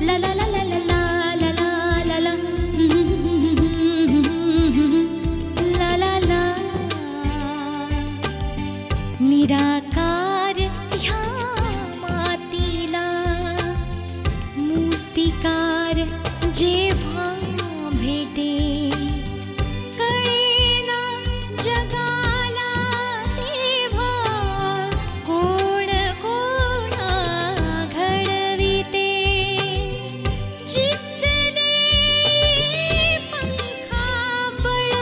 ला ला ला ला ला ला ला ला ला ला ला ला निराकार ह्या मातीला मूर्तिकार जेव्हा भेटे कळेना जगाला तेव्हा कोण कोणा घडविते चित्तने पंखाबळ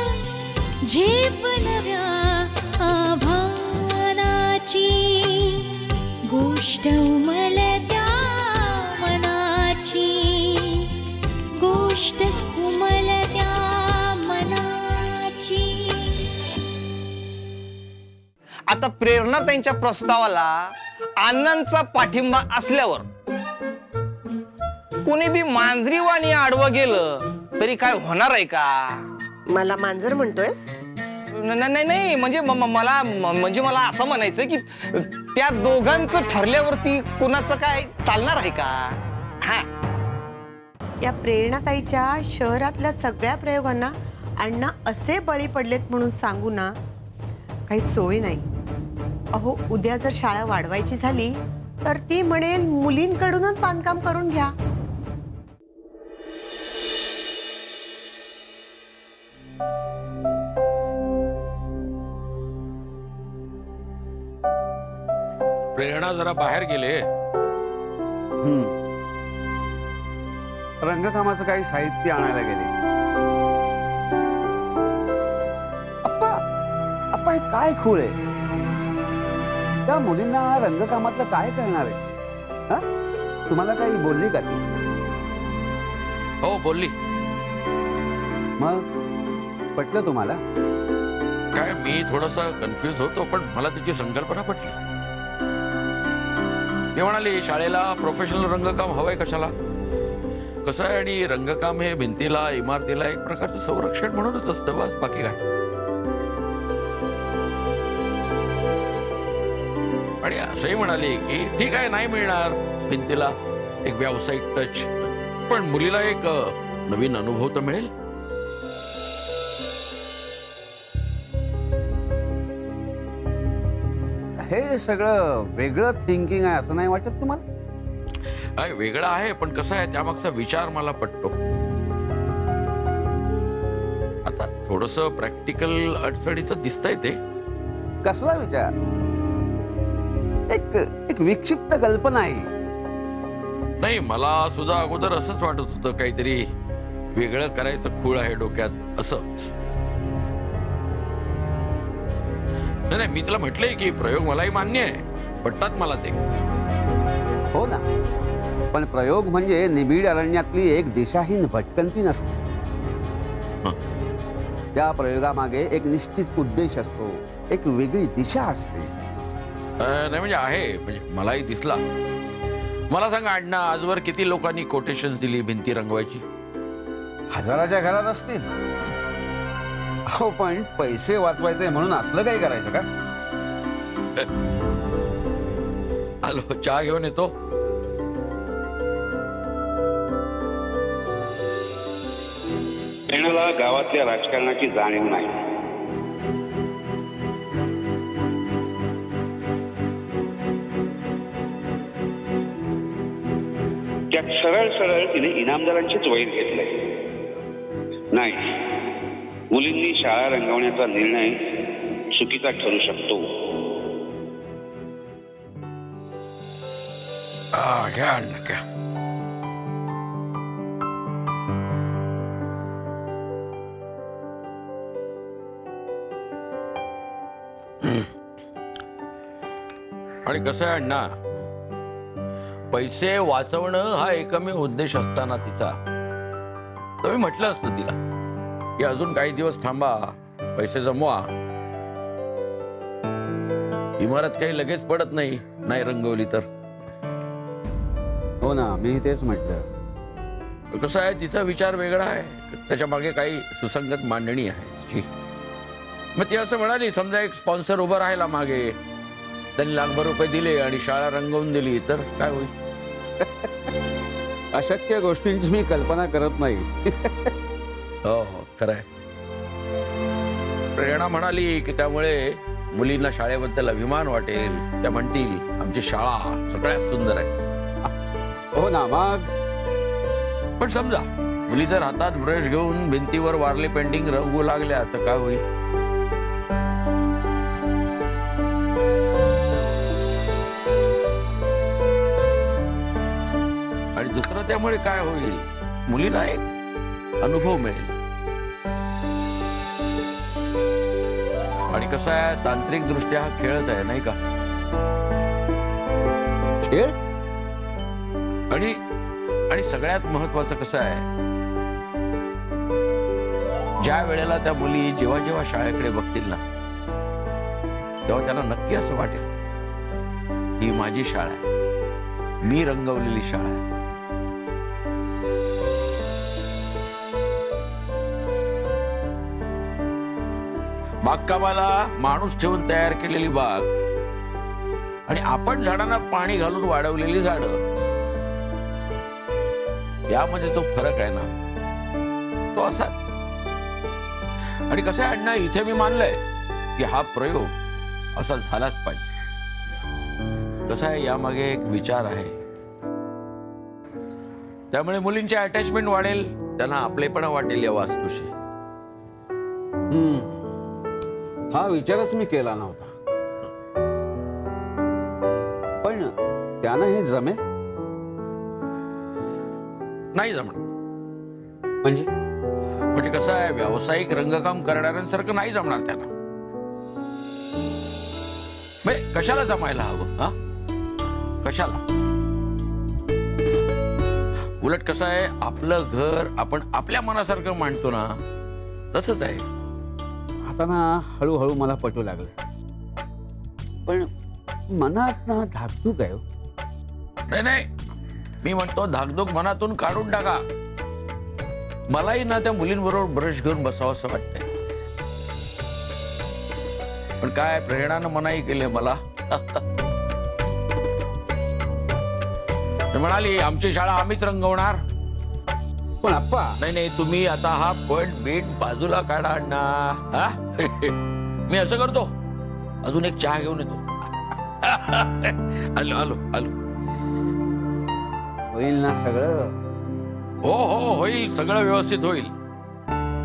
झेप नव्या आभानाची गोष्ट उमलत्या मनाची गोष्ट उमलत्या मनाची. आता प्रेरणा त्यांच्या प्रस्तावाला अण्णांचा पाठिंबा असल्यावर कुणी बी मांजरीवाणी आडवं गेलं तरी काय होणार आहे का? मला मांजर म्हणतोयस? नाही नाही म्हणजे मला असं म्हणायचं की त्या दोघांचं ठरल्यावरती कुणाचं काय चालणार आहे का? हा, या प्रेरणाताईच्या शहरातल्या सगळ्या प्रयोगांना अण्णा असे बळी पडलेत म्हणून सांगू ना काही सोय नाही. अहो उद्या जर शाळा वाढवायची झाली तर ती म्हणेल मुलींकडूनच बांधकाम करून घ्या. प्रेरणा जरा बाहेर गेले. रंगकामाचं काही साहित्य आणायला गेले. अप्पा अप्पा हे काय खूळ आहे? त्या मुलींना रंगकामातलं काय करणार आहे? हा, तुम्हाला काही बोलली का ती? हो बोलली. मग पटलं तुम्हाला? काय मी थोडासा कन्फ्युज होतो पण मला तिची संकल्पना पटली. ते म्हणाले शाळेला प्रोफेशनल रंगकाम हवंय कशाला. कसं आहे आणि रंगकाम हे भिंतीला इमारतीला एक प्रकारचं संरक्षण म्हणूनच असतं बस बाकी काय. आणि असंही म्हणाले की ठीक आहे नाही मिळणार भिंतीला एक व्यावसायिक टच पण मुलीला एक नवीन अनुभव तर मिळेल. हे सगळं वेगळं थिंकिंग आहे असं नाही वाटत तुम्हाला? वेगळं आहे पण कसं आहे त्यामागचा विचार मला पटतो. आता थोडस प्रॅक्टिकल अडचणीचं दिसतंय ते. कसला विचार? एक एक विक्षिप्त कल्पना आहे. नाही मला सुद्धा अगोदर असंच वाटत होतं काहीतरी वेगळं करायचं खूळ आहे डोक्यात असंच. नाही मी तुला म्हटलंय की प्रयोग मलाही मान्य आहे पटतात मला ते. हो ना, पण प्रयोग म्हणजे निबिड अरण्यातली एक दिशाहीन भटकंती नसते. त्या प्रयोगामागे एक निश्चित उद्देश असतो, एक वेगळी दिशा असते. नाही म्हणजे आहे म्हणजे मलाही दिसला. मला सांगा अण्णा आजवर किती लोकांनी कोटेशन्स दिली भिंती रंगवायची? हजाराच्या घरात असतील. हो पण पैसे वाचवायचे म्हणून असलं काही करायचं का? आलो चहा घेऊन येतो. प्रेरणाला गावातल्या राजकारणाची जाणीव नाही. त्यात सरळ सरळ तिने इनामदारांचीच वैर घेतलंय. नाही, मुलींनी शाळा रंगवण्याचा निर्णय चुकीचा ठरू शकतो. घ्या अण्णा घ्या. आणि कसं आहे अण्णा पैसे वाचवणं हा एकमेव उद्देश असताना तिचा तर मी म्हटलं असतं तिला की अजून काही दिवस थांबा पैसे जमवा. इमारत काही लगेच पडत नाही नाही रंगवली तर. हो ना, मी तेच म्हटलं. कसं आहे तिचा विचार वेगळा आहे त्याच्या मागे काही सुसंगत मांडणी आहे तिची. मग ती असं म्हणाली समजा एक स्पॉन्सर उभं राहिला मागे त्यांनी लाखभर रुपये दिले आणि शाळा रंगवून दिली तर काय होईल? अशक्य गोष्टींची मी कल्पना करत नाही. हो हो खरंय. प्रेरणा म्हणाली की त्यामुळे मुलींना शाळेबद्दल अभिमान वाटेल. त्या म्हणतील आमची शाळा सगळ्यात सुंदर आहे. हो ना मग. पण समजा मुली जर हातात ब्रश घेऊन भिंतीवर वारली पेंटिंग रंगू लागल्या तर काय होईल? आणि दुसरं त्यामुळे काय होईल? मुलीला एक अनुभव मिळेल. आणि कसं आहे, तांत्रिक दृष्ट्या हा खेळच आहे नाही का? खेळ? आणि आणि सगळ्यात महत्वाचं कसं आहे, ज्या वेळेला त्या मुली जेव्हा जेव्हा शाळेकडे बघतील ना, तेव्हा त्यांना नक्की असं वाटेल ही माझी शाळा आहे, मी रंगवलेली शाळा आहे. बागकामाला माणूस ठेवून तयार केलेली बाग आणि आपण झाडांना पाणी घालून वाढवलेली झाडं, यामध्ये जो फरक आहे ना तो असाच. आणि कसं आहे अण्णा, इथे मी मानलंय की हा प्रयोग असा झालाच पाहिजे. कसं आहे, यामागे एक विचार आहे. त्यामुळे मुलींची अटॅचमेंट वाढेल, त्यांना आपलेपणा वाटेल या वास्तूशी. हा विचारच मी केला नव्हता. पण त्यानं हे जमेल? नाही जमणार. म्हणजे कसं आहे, व्यावसायिक रंगकाम करणाऱ्यांसारखं नाही जमणार त्यांना. कशाला जमायला हवं? हा, कशाला? उलट कसं आहे, आपलं घर आपण आपल्या मनासारखं मांडतो ना, तसंच आहे. आता ना हळूहळू मला पटू लागलं. पण मनात ना धाकधूक आहे. नाही नाही, मी म्हणतो धाकधूक मनातून काढून टाका. मलाही ना त्या मुलींबरोबर ब्रश घेऊन बसावं असं वाटतंय. पण काय, प्रेरणानं मनाई केले मला. ती म्हणाली आमची शाळा आम्हीच रंगवणार. पण आप्पा, नाही नाही, तुम्ही आता हा पॉइंट बीट बाजूला काढा अण्णा. हा? मी असं करतो, अजून एक चहा घेऊन येतो. आलो आलो आलो. होईल ना सगळं? हो हो होईल, सगळं व्यवस्थित होईल.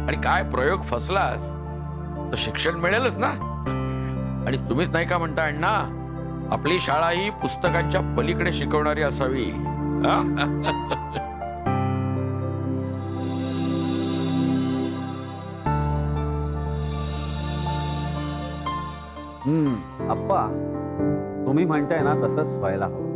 आणि काय, प्रयोग फसलास तर शिक्षण मिळेलच ना. आणि तुम्हीच नाही का म्हणता अण्णा, आपली शाळा ही पुस्तकांच्या पलीकडे शिकवणारी असावी. आप्पा, तुम्ही म्हणताय ना तसंच व्हायला हवं.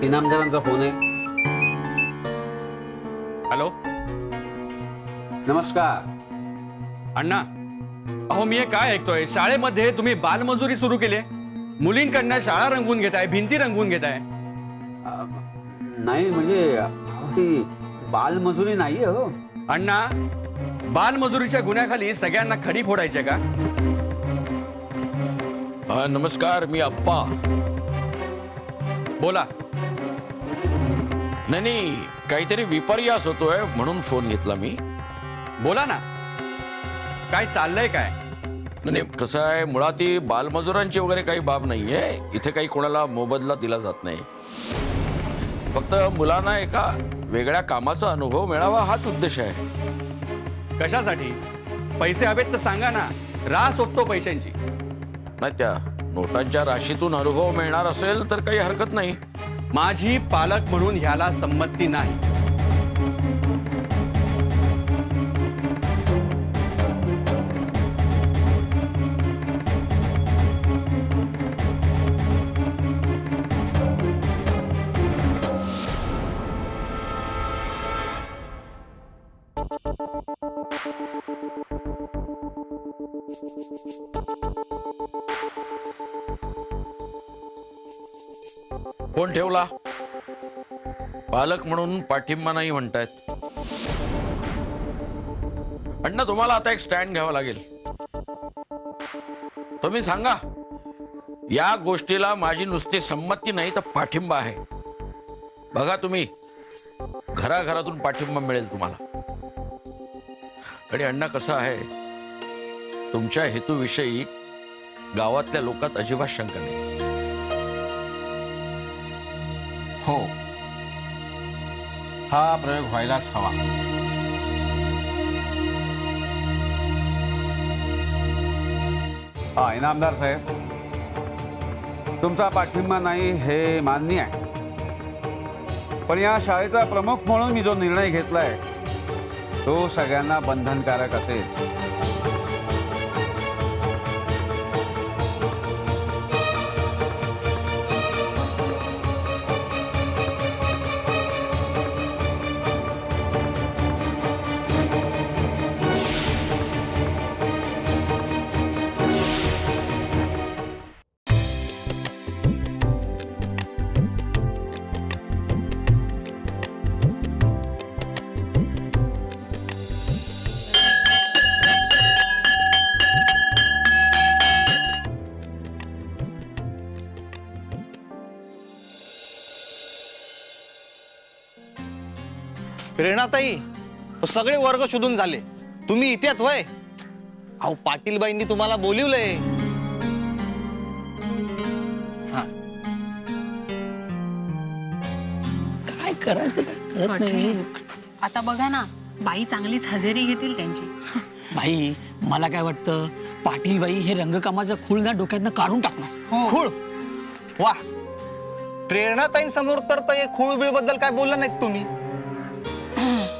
इनामदारांचा फोन आहे. हॅलो नमस्कार. अण्णा, अहो मी हे काय ऐकतोय, शाळेमध्ये तुम्ही बालमजुरी सुरू केली आहे. मुलींकडनं शाळा रंगवून घेताय, भिंती रंगवून घेताय. नाही म्हणजे ही बालमजुरी नाहीये हो अण्णा. बालमजुरीच्या गुन्ह्याखाली सगळ्यांना खडी फोडायची का? नमस्कार, मी अप्पा. बोला. नाही नाही, काहीतरी विपर्यास होतोय म्हणून फोन घेतला मी. बोला ना, काय चाललंय काय? नाही, कसं आहे, मुळात ही बालमजुरांची वगैरे काही बाब नाहीये. इथे काही कोणाला मोबदला दिला जात नाही. फक्त मुलांना एका वेगळ्या कामाचा अनुभव मिळावा हाच उद्देश आहे. कशासाठी? पैसे हवेत तर सांगा ना, रास ओततो पैशांची. नाही, त्या नोटांच्या राशीतून अनुभव मिळणार असेल तर काही हरकत नाही. माझी पालक म्हणून ह्याला संमती नाही. फोन ठेवला. पालक म्हणून पाठिंबा नाही म्हणतायत. अण्णा, तुम्हाला आता एक स्टँड घ्यावा लागेल. तुम्ही सांगा, या गोष्टीला माझी नुसती संमती नाही तर पाठिंबा आहे. बघा तुम्ही, घराघरातून पाठिंबा मिळेल तुम्हाला. आणि अण्णा, कसं आहे, तुमच्या हेतूविषयी गावातल्या लोकात अजिबात शंका नाही. हो, हा प्रयोग व्हायलाच हवा. हा, इनामदार साहेब, तुमचा पाठिंबा नाही हे मान्य आहे, पण या शाळेचा प्रमुख म्हणून मी जो निर्णय घेतलाय तो सगळ्यांना बंधनकारक असेल. प्रेरणाताई, सगळे वर्ग शोधून झाले, तुम्ही इथेच वय. अहो, पाटीलबाईंनी तुम्हाला बोलिवलंय. काय करायचं कळत नाही. आता बघा ना, बाई चांगलीच हजेरी घेतील त्यांची. बाई, मला काय वाटतं, पाटील बाई हे रंगकामाचं खूळ ना डोक्यातनं काढून टाकणार. खूळ? वा, प्रेरणाताईंसमोर तर ते खूळबीळ बद्दल काय बोलला नाहीत तुम्ही.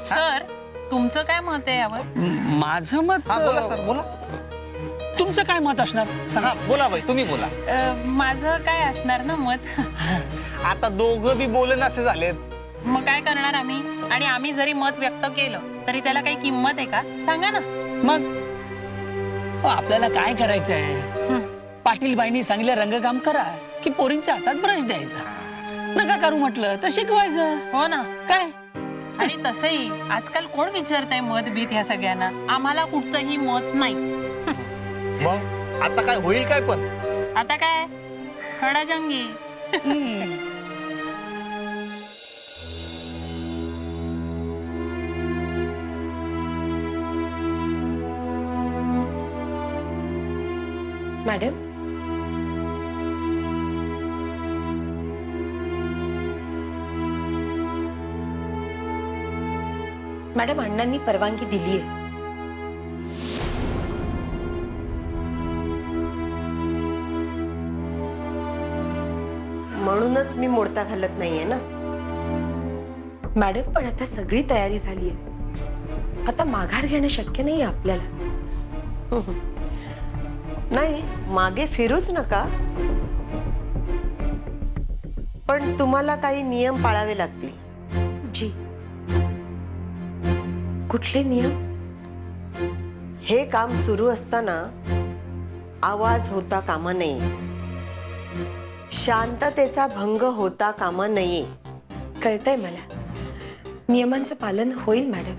सर, तुमचं काय मत आहे यावर? माझं मत. हा, बोला सर, बोला. तुमचं काय मत असणार सांगा. हा, बोला बाई, तुम्ही बोला. माझं काय असणार ना मत. आता दोघं बी बोलणं असे झालेत. मग काय करणार आम्ही? आणि आम्ही जरी मत व्यक्त केलं तरी त्याला काही किंमत आहे का? सांगा ना. मग आपल्याला काय करायचं आहे? पाटील बाईंनी सांगितलं रंगकाम करा की पोरींच्या हातात ब्रश द्यायचा. नका करू म्हटलं तर शिकवायचं. हो ना. काय? आणि तसंही आजकाल कोण विचारतंय मत बीत ह्या सगळ्यांना? आम्हाला कुठचंही मत नाही. मग आता काय होईल काय? पण आता काय खडाजंगी. मॅडम, मॅडम, अण्णांनी परवानगी दिली आहे. म्हणूनच मी मोडता घालत नाहीये ना. मॅडम, पण आता सगळी तयारी झाली आहे. आता माघार घेणं शक्य नाही आपल्याला. नाही, मागे फिरूच नका, पण तुम्हाला काही नियम पाळावे लागतील. जी. कुठले नियम? हे काम सुरू असताना आवाज होता कामा नये, शांततेचा भंग होता कामा नये. कळतंय मला, नियमांचं पालन होईल मॅडम,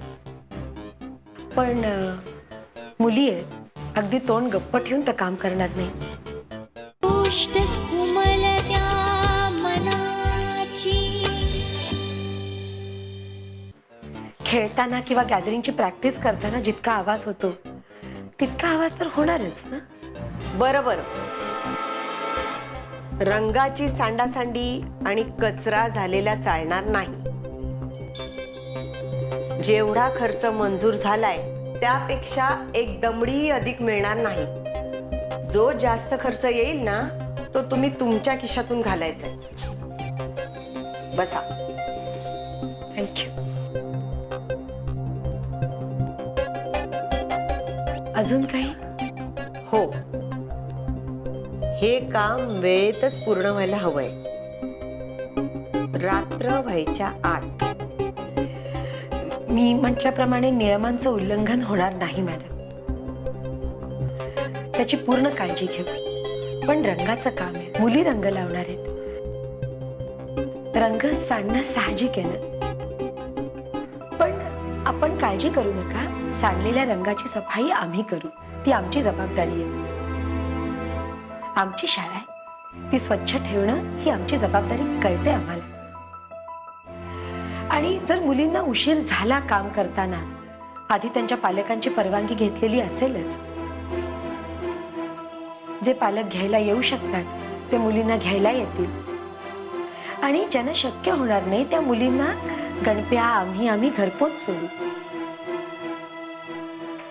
पण मुली आहेत, अगदी तोंड गप्प ठेवून तर काम करणार नाही. गोष्ट उमलत्या मनाची. खेळताना किंवा गॅदरिंगची प्रॅक्टिस करताना जितका आवाज होतो तितका आवाज तर होणारच ना. बरोबर. रंगाची सांडासांडी आणि कचरा झालेला चालणार नाही. जेवढा खर्च मंजूर झालाय त्यापेक्षा एक दमडी अधिक मिळणार नाही. जो जास्त खर्च येईल ना तो तुम्ही तुमच्या खिशातून घालायचा. बसा. थँक्यू. अजून काही? हो, हे काम वेळेतच पूर्ण व्हायला हवंय. रात्र व्हायच्या आत. मी म्हटल्याप्रमाणे नियमांचं उल्लंघन होणार नाही मॅडम, त्याची पूर्ण काळजी घेऊ. पण रंगाचं काम आहे, मुली रंग लावणार आहेत. रंग सांडणं साहजिक आहे ना, पण आपण काळजी करू नका. सांडलेल्या रंगाची सफाई आम्ही करू, ती आमची जबाबदारी आहे. आमची शाळा आहे, ती स्वच्छ ठेवणं ही आमची जबाबदारी कळते आम्हाला. आणि जर मुलींना उशीर झाला काम करताना, आधी त्यांच्या पालकांची परवानगी घेतलेली असेलच. जे पालक घ्यायला येऊ शकतात ते मुलींना घ्यायला येतील, आणि ज्यांना शक्य होणार नाही त्या मुलींना गणप्या आम्ही घरपोच सोडू.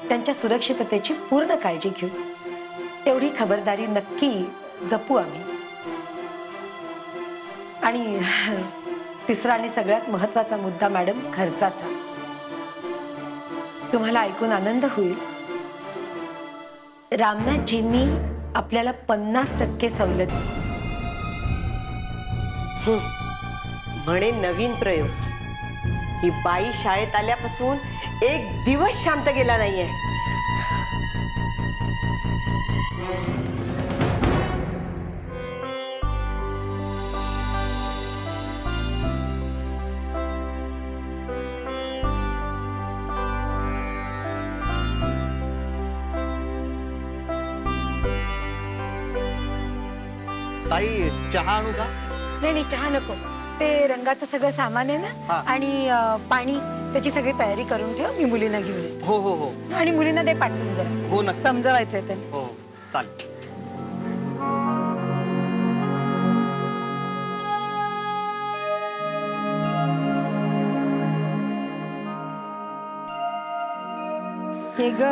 त्यांच्या सुरक्षिततेची पूर्ण काळजी घेऊ. तेवढी खबरदारी नक्की जपू आम्ही. आणि तिसरा आणि सगळ्यात महत्वाचा मुद्दा मॅडम, खर्चाचा. तुम्हाला ऐकून आनंद होईल, रामनाथजींनी आपल्याला 50% सवलत म्हणे. नवीन प्रयोग. ही बाई शाळेत आल्यापासून एक दिवस शांत गेला नाहीये. ताई चहा आणू का? नाही चहा नको. ते रंगाचं सगळं सामान आहे ना, आणि पाणी, त्याची सगळी तयारी करून ठेव. मी मुलींना घेऊन येते. हो हो हो आणि मुलींना ते पाठवून जरा. हो नक्की. समजवायचंय त्यांनी. हो चालेल. हे ग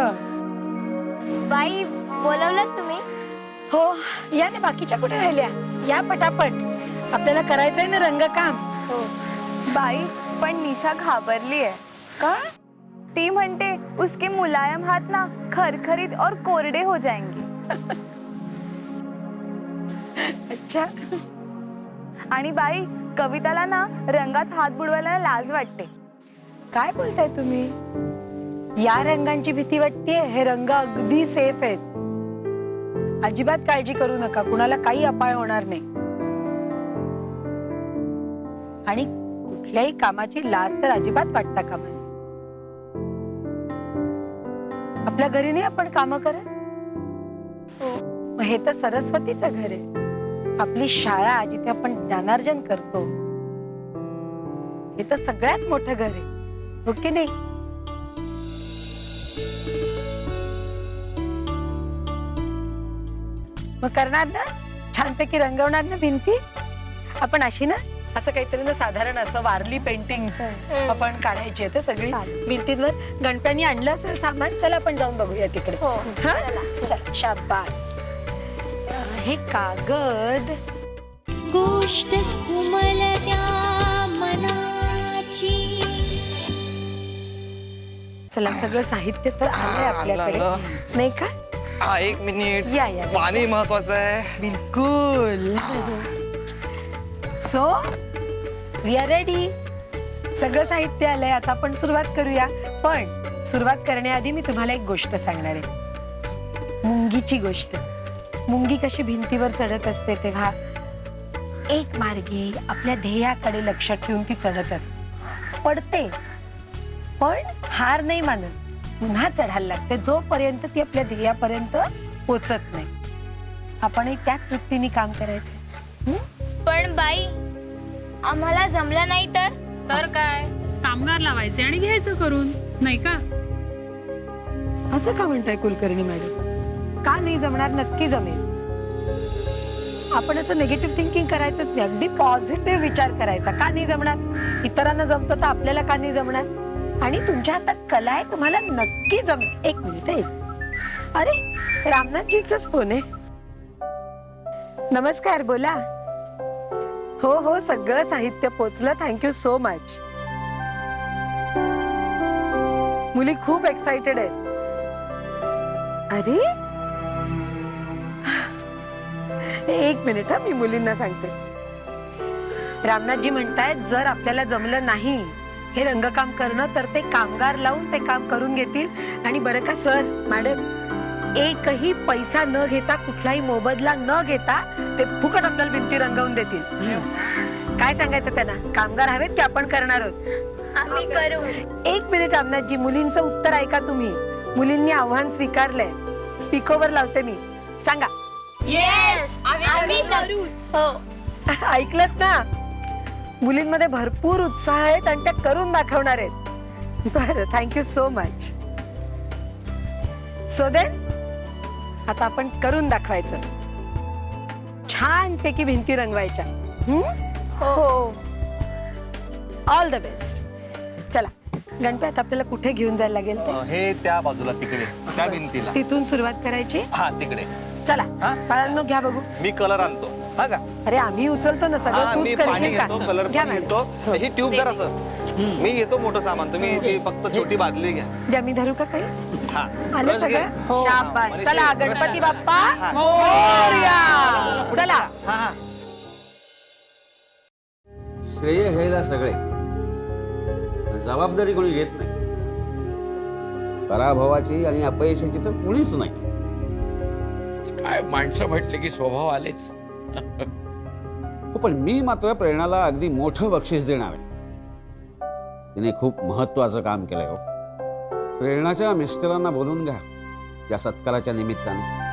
बाई बोलवलं तुम्ही? हो, या ना. बाकीच्या कुठे राहिल्या? या पटापट, आपल्याला करायचंय ना रंगकाम. हो. बाई पण निशा घाबरली आहे. का? ती म्हणते उसके मुलायम हाथ ना खरखरीत और कोरडे हो जाएंगे. अच्छा. आणि बाई कविताला ना रंगात हात बुडवायला लाज वाटते. काय बोलताय तुम्ही? या रंगांची भीती वाटतेय? हे रंग अगदी सेफ आहेत. अजिबात काळजी करू नका, कुणाला काही अपाय होणार नाही. आणि कुठल्याही कामाची लाज तर अजिबात वाटता कामा नये. आपल्या घरी नाही आपण काम करत? मग हे तर सरस्वतीचं घर आहे, आपली शाळा जिथे आपण ज्ञानार्जन करतो. हे तर सगळ्यात मोठं घर आहे, हो की नाही? मग करणार ना, छानपैकी रंगवणार ना भिंती आपण अशी ना. असं काहीतरी ना, साधारण असं वारली पेंटिंग आपण काढायची आहे सगळी भिंतींवर. गणप्यांनी आणलं असेल सामान, चला आपण जाऊन बघूया तिकडे. चला, शाबास. हे कागद, गोष्ट उमलत्या मनाची. चला, सगळं साहित्य तर आलंय आपल्याकडे, नाही का? हा, एक मिनिट. या. पाणी महत्वाचं आहे. बिलकुल. So we are ready. सगळं साहित्य आलंय, आता आपण सुरुवात करूया. पण सुरुवात करण्याआधी मी तुम्हाला एक गोष्ट सांगणार आहे, मुंगीची गोष्ट. मुंगी कशी भिंतीवर चढत असते तेव्हा एक मार्गी आपल्या ध्येयाकडे लक्ष ठेवून ती चढत असते, पडते, पण हार नाही मानत. पुन्हा चढायला लागते जोपर्यंत ती आपल्या ध्येयापर्यंत पोचत नाही. आपणही त्याच वृत्तीने काम करायचं. पण बाई आम्हाला जमलं नाही तर काय, कामगार लावायचे आणि घ्यायचं करून, नाही का? असं का म्हणताय कुलकर्णी मॅडम? का नाही जमणार? नक्की जमेल. आपण असं निगेटिव्ह थिंकिंग करायचंच नाही, अगदी पॉझिटिव्ह विचार करायचा. का नाही जमणार? इतरांना जमतं तर आपल्याला का नाही जमणार? आणि तुमच्या हातात कला आहे, तुम्हाला नक्की जमेल. एक मिनिट आहे. अरे, रामनाथजींचाच फोन आहे. नमस्कार, बोला. हो, सगळं साहित्य पोचलं. Thank you so much. मुली खूप एक्साइटेड आहेत. अरे, एक मिनिट, मी मुलींना सांगते. रामनाथजी म्हणतायत जर आपल्याला जमलं नाही हे रंगकाम करणं, तर ते कामगार लावून ते काम करून घेतील. आणि बरं का सर, मॅडम, एकही पैसा न घेता, कुठलाही मोबदला न घेता ते फुकट आपल्याला भिंती रंगवून देतील. काय सांगायचं त्यांना? कामगार हवेत की आपण करणार आहोत? आम्ही करू. एक मिनिट अमनाथजी, मुलींचं उत्तर ऐका तुम्ही. मुलींनी आव्हान स्वीकारलंय. स्पीकरवर लावते मी. सांगा. आम्ही करू. हो. ऐकलत ना? मुलींमध्ये भरपूर उत्साह आहेत आणि त्या करून दाखवणार आहेत. बरं, thank you so much. So then आता आपण करून दाखवायचं. छानपैकी भिंती रंगवायच्या. हो. All the best. चला गणपती, आता आपल्याला कुठे घेऊन जायला लागेल ते? हे त्या बाजूला तिकडे त्या भिंतीला. तिथून सुरुवात करायची. हा तिकडे. चला हा? बाळांनो घ्या बघू. मी कलर आणतो. हा का? अरे आम्ही उचलतो ना हा, सगळं, मी तूच पाणी करशील का? घेतो, कलर घ्या पण मॅडम. घेतो. ही ट्यूब जरा असं मी घेतो मोठं सामान, तुम्ही ती फक्त छोटी बादली घ्या. द्या, मी धरू का काही? हा आलं ब्रश घे. सगळं? शाबास. मनीषा, चला ब्रश गणपती घ्या. बाप्पा मोरया. पुढे चला. हा हा. श्रेय घ्यायला सगळे, जबाबदारी कोणी घेत नाही. पराभवाची आणि अपयशाची तर कुणीच नाही. काय माणसं म्हटले की स्वभाव आलेच. हो, पण मी मात्र प्रेरणाला अगदी मोठं बक्षीस देणार आहे. तिने खूप महत्वाचं काम केलंय हो. प्रेरणाच्या मिस्टरांना बोलून घ्या या सत्काराच्या निमित्ताने.